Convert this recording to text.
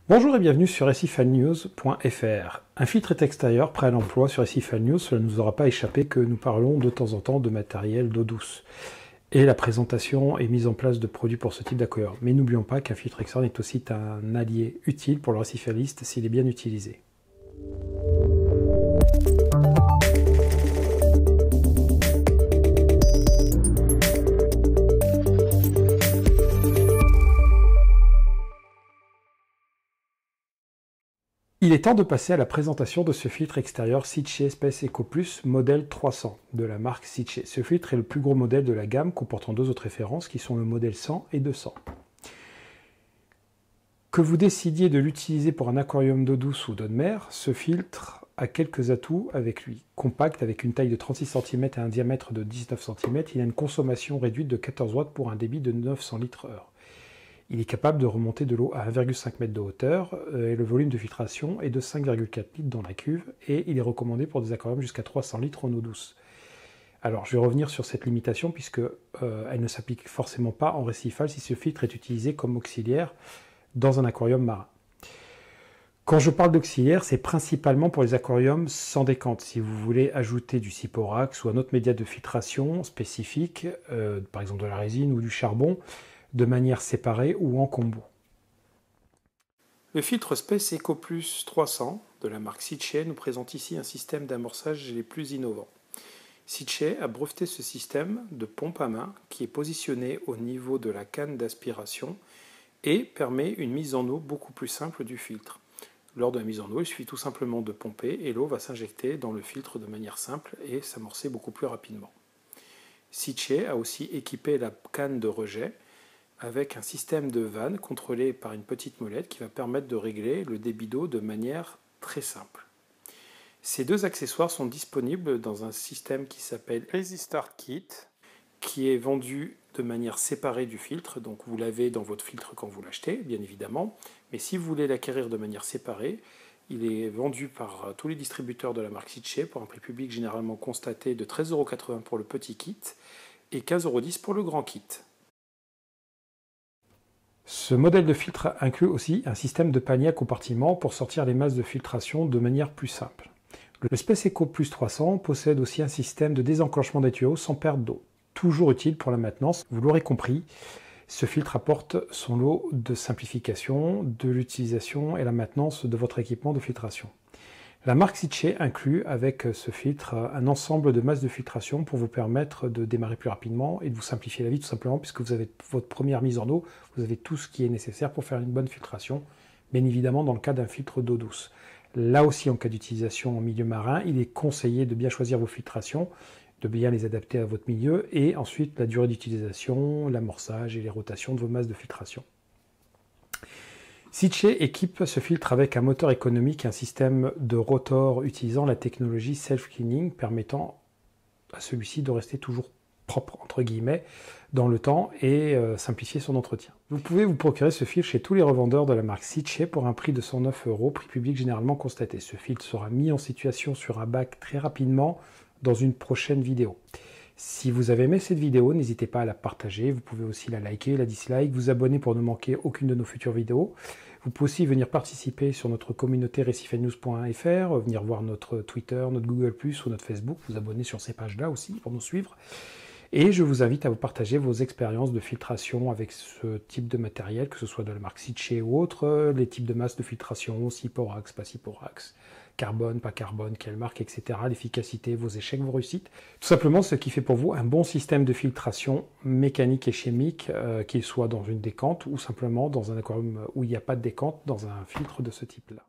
Bonjour et bienvenue sur SciFileNews.fr. Un filtre est extérieur prêt à l'emploi sur SciFileNews. Cela ne nous aura pas échappé que nous parlons de temps en temps de matériel d'eau douce. Et la présentation et mise en place de produits pour ce type d'accueilleur. Mais n'oublions pas qu'un filtre externe est aussi un allié utile pour le récifaliste s'il est bien utilisé. Il est temps de passer à la présentation de ce filtre extérieur Sicce Space Eco Plus modèle 300 de la marque Sicce. Ce filtre est le plus gros modèle de la gamme comportant deux autres références qui sont le modèle 100 et 200. Que vous décidiez de l'utiliser pour un aquarium d'eau douce ou d'eau de mer, ce filtre a quelques atouts avec lui. Compact avec une taille de 36 cm et un diamètre de 19 cm, il a une consommation réduite de 14 watts pour un débit de 900 litres/heure. Il est capable de remonter de l'eau à 1,5 m de hauteur et le volume de filtration est de 5,4 litres dans la cuve et il est recommandé pour des aquariums jusqu'à 300 litres en eau douce. Alors je vais revenir sur cette limitation puisque elle ne s'applique forcément pas en récifal si ce filtre est utilisé comme auxiliaire dans un aquarium marin. Quand je parle d'auxiliaire, c'est principalement pour les aquariums sans décante. Si vous voulez ajouter du Siporax ou un autre média de filtration spécifique, par exemple de la résine ou du charbon, de manière séparée ou en combo. Le filtre Space Eco Plus 300 de la marque Sicce nous présente ici un système d'amorçage les plus innovants. Sicce a breveté ce système de pompe à main qui est positionné au niveau de la canne d'aspiration et permet une mise en eau beaucoup plus simple du filtre. Lors de la mise en eau, il suffit tout simplement de pomper et l'eau va s'injecter dans le filtre de manière simple et s'amorcer beaucoup plus rapidement. Sicce a aussi équipé la canne de rejet avec un système de vanne contrôlé par une petite molette qui va permettre de régler le débit d'eau de manière très simple. Ces deux accessoires sont disponibles dans un système qui s'appelle Resistor Kit, qui est vendu de manière séparée du filtre, donc vous l'avez dans votre filtre quand vous l'achetez, bien évidemment, mais si vous voulez l'acquérir de manière séparée, il est vendu par tous les distributeurs de la marque Sicce pour un prix public généralement constaté de 13,80 € pour le petit kit et 15,10 € pour le grand kit. Ce modèle de filtre inclut aussi un système de panier à compartiment pour sortir les masses de filtration de manière plus simple. Le Space Eco Plus 300 possède aussi un système de désenclenchement des tuyaux sans perte d'eau, toujours utile pour la maintenance. Vous l'aurez compris, ce filtre apporte son lot de simplification, de l'utilisation et la maintenance de votre équipement de filtration. La marque Sicce inclut avec ce filtre un ensemble de masses de filtration pour vous permettre de démarrer plus rapidement et de vous simplifier la vie tout simplement puisque vous avez votre première mise en eau, vous avez tout ce qui est nécessaire pour faire une bonne filtration, bien évidemment dans le cas d'un filtre d'eau douce. Là aussi en cas d'utilisation en milieu marin, il est conseillé de bien choisir vos filtrations, de bien les adapter à votre milieu et ensuite la durée d'utilisation, l'amorçage et les rotations de vos masses de filtration. Sicce équipe ce filtre avec un moteur économique et un système de rotor utilisant la technologie self-cleaning permettant à celui-ci de rester toujours propre entre guillemets dans le temps et simplifier son entretien. Vous pouvez vous procurer ce filtre chez tous les revendeurs de la marque Sicce pour un prix de 109 €, prix public généralement constaté. Ce filtre sera mis en situation sur un bac très rapidement dans une prochaine vidéo. Si vous avez aimé cette vidéo, n'hésitez pas à la partager, vous pouvez aussi la liker, la dislike, vous abonner pour ne manquer aucune de nos futures vidéos. Vous pouvez aussi venir participer sur notre communauté SciFileNews.fr, venir voir notre Twitter, notre Google+, ou notre Facebook, vous abonner sur ces pages-là aussi pour nous suivre. Et je vous invite à vous partager vos expériences de filtration avec ce type de matériel, que ce soit de la marque Sicce ou autre, les types de masses de filtration, Siporax, pas Siporax, carbone, pas carbone, quelle marque, etc. L'efficacité, vos échecs, vos réussites. Tout simplement ce qui fait pour vous un bon système de filtration mécanique et chimique, qu'il soit dans une décante ou simplement dans un aquarium où il n'y a pas de décante, dans un filtre de ce type-là.